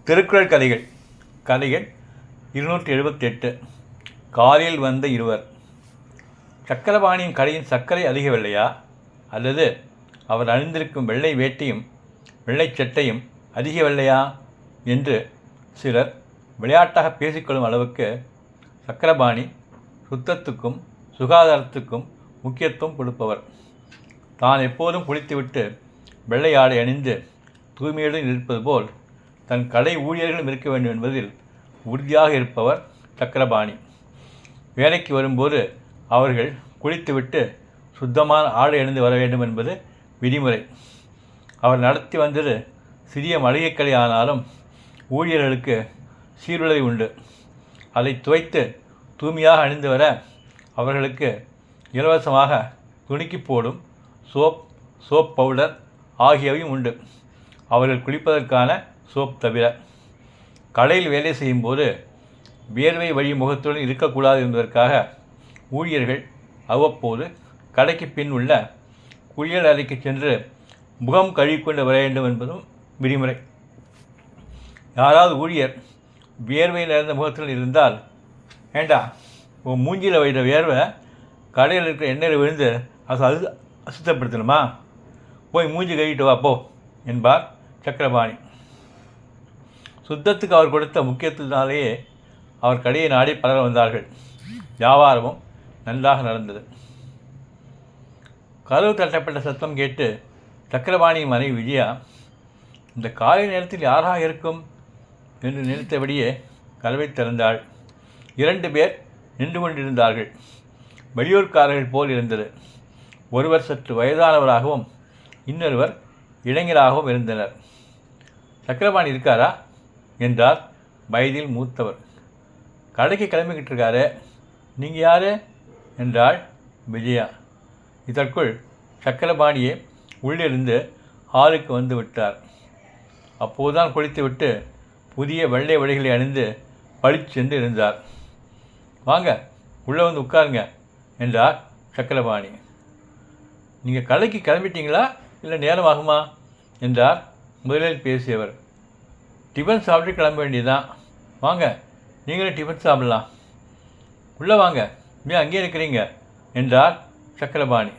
திருக்குறள் கதைகள் கதைகள் 278. காலில் வந்த இருவர். சக்கரபாணியின் கடையின் சர்க்கரை அதிகவில்லையா, அல்லது அவர் அணிந்திருக்கும் வெள்ளை வேட்டியும் வெள்ளை சட்டையும் அதிகவில்லையா என்று சிலர் விளையாட்டாக பேசிக்கொள்ளும் அளவுக்கு சக்கரபாணி சுத்தத்துக்கும் சுகாதாரத்துக்கும் முக்கியத்துவம் கொடுப்பவர். தான் எப்போதும் குளித்துவிட்டு வெள்ளை ஆடை அணிந்து தூய்மையுடன் இருப்பது போல் தன் கடை ஊழியர்களும் இருக்க வேண்டும் என்பதில் உறுதியாக இருப்பவர் சக்கரபாணி. வேலைக்கு வரும்போது அவர்கள் குளித்துவிட்டு சுத்தமான ஆடை அணிந்து வர வேண்டும் என்பது விதிமுறை. அவர் நடத்தி வந்தது சிறிய மளிகை கடை ஆனாலும் ஊழியர்களுக்கு சீருடை உண்டு. அதை துவைத்து தூய்மையாக அணிந்து வர அவர்களுக்கு இலவசமாக துணிக்கு போடும் சோப் பவுடர் ஆகியவையும் உண்டு. அவர்கள் குளிப்பதற்கான சோப் தவிர. கடையில் வேலை செய்யும்போது வியர்வை வழி முகத்துடன் இருக்கக்கூடாது என்பதற்காக ஊழியர்கள் அவ்வப்போது கடைக்கு பின் உள்ள குளியல் அறைக்கு சென்று முகம் கழுவிக்கொண்டு வர வேண்டும் என்பதும் விதிமுறை. யாராவது ஊழியர் வியர்வை நிறைந்த முகத்துடன் இருந்தால், ஏண்டா உன் மூஞ்சியில் வைத்த வியர்வை கடையில் இருக்கிற எண்ணெயில் விழுந்து அது அசுத்தப்படுத்தணுமா, போய் மூஞ்சி கழுவிட்டு வா போ என்பார் சக்கரபாணி. சுத்தத்துக்கு அவர் கொடுத்த முக்கியத்துவத்தினாலேயே அவர் கடையை நாடி பலர் வந்தார்கள். வியாபாரமும் நன்றாக நடந்தது. கதவு தட்டப்பட்ட சத்தம் கேட்டு சக்கரபாணியின் மனைவி விஜயா, இந்த காலை நேரத்தில் யாராக இருக்கும் என்று நினைத்தபடியே கதவை திறந்தாள். 2 பேர் நின்று கொண்டிருந்தார்கள். வெளியூர்காரர்கள் போல் இருந்தது. ஒருவர் சற்று வயதானவராகவும் இன்னொருவர் இளைஞராகவும் இருந்தனர். சக்கரபாணி இருக்காரா என்றார் வயதில் மூத்தவர். கடைக்கு கிளம்பிக்கிட்டு இருக்காரு, நீங்கள் யார் என்றாள் விஜயா. இதற்குள் சக்கரபாணியே உள்ளிருந்து ஹாலுக்கு வந்து விட்டார். அப்போதுதான் குளித்துவிட்டு புதிய வெள்ளை வழிகளை அணிந்து பளிச்சென்று இருந்தார். வாங்க உள்ளே வந்து உட்காருங்க என்றார் சக்கரபாணி. நீங்கள் கடைக்கு கிளம்பிட்டீங்களா, இல்லை நேரமாகுமா என்றார் முதலில் பேசியவர். டிஃபன் சாப்பிட்டு கிளம்ப வேண்டியதுதான், வாங்க நீங்களே டிஃபன் சாப்பிடலாம், உள்ளே வாங்க, ஏன் அங்கேயே இருக்கிறீங்க என்றார் சக்கரபாணி.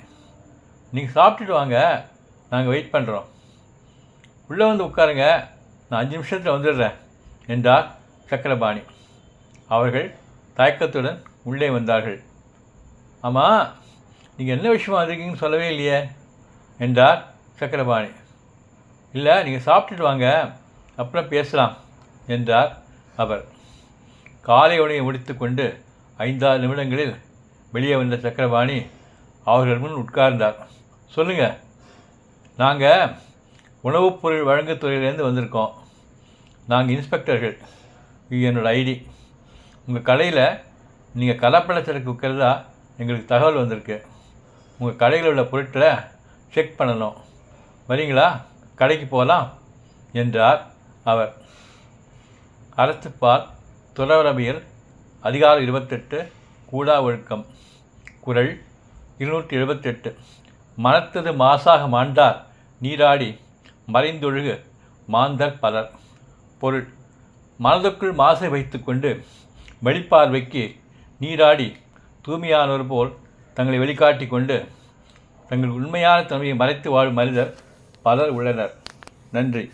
நீங்கள் சாப்பிட்டுட்டு வாங்க, நாங்கள் வெயிட் பண்ணுறோம். உள்ளே வந்து உட்காருங்க, நான் 5 நிமிஷத்தில் வந்துடுறேன் என்றார் சக்கரபாணி. அவர்கள் தயக்கத்துடன் உள்ளே வந்தார்கள். ஆமாம், நீங்கள் என்ன விஷயமா வந்திருக்கீங்கன்னு சொல்லவே இல்லையே என்றார் சக்கரபாணி. இல்லை, நீங்கள் சாப்பிட்டுட்டு வாங்க, அப்புறம் பேசலாம் என்றார் அவர். காலை உணவை முடித்து கொண்டு 5-6 நிமிடங்களில் வெளியே வந்த சக்கரபாணி அவர்கள் முன் உட்கார்ந்தார். சொல்லுங்கள், நாங்கள் உணவுப் பொருள் வழங்கு துறையிலேருந்து வந்திருக்கோம். நாங்கள் இன்ஸ்பெக்டர்கள். இது என்னோடய ஐடி. உங்கள் கடையில் நீங்கள் கலப்பட சரக்கு விற்கிறதா எங்களுக்கு தகவல் வந்திருக்கு. உங்கள் கடையில் உள்ள பொருட்களை செக் பண்ணணும். வரீங்களா, கடைக்கு போகலாம் என்றார் அவர். அறத்துப்பால் துறவரபியல் அதிகாரம் 28 கூடா ஒழுக்கம். குறள் 278. மனத்தது மாசாக மாண்டார் நீராடி மறைந்தொழுகு மாந்தர் பலர். பொருள்: மனதுக்குள் மாசை வைத்து கொண்டு வெளிப்பார்வைக்கு நீராடி தூய்மையானவர் போல் தங்களை வெளிக்காட்டி கொண்டு தங்கள் உண்மையான தன்மையை மறைத்து வாழும் மனிதர் பலர் உள்ளனர். நன்றி.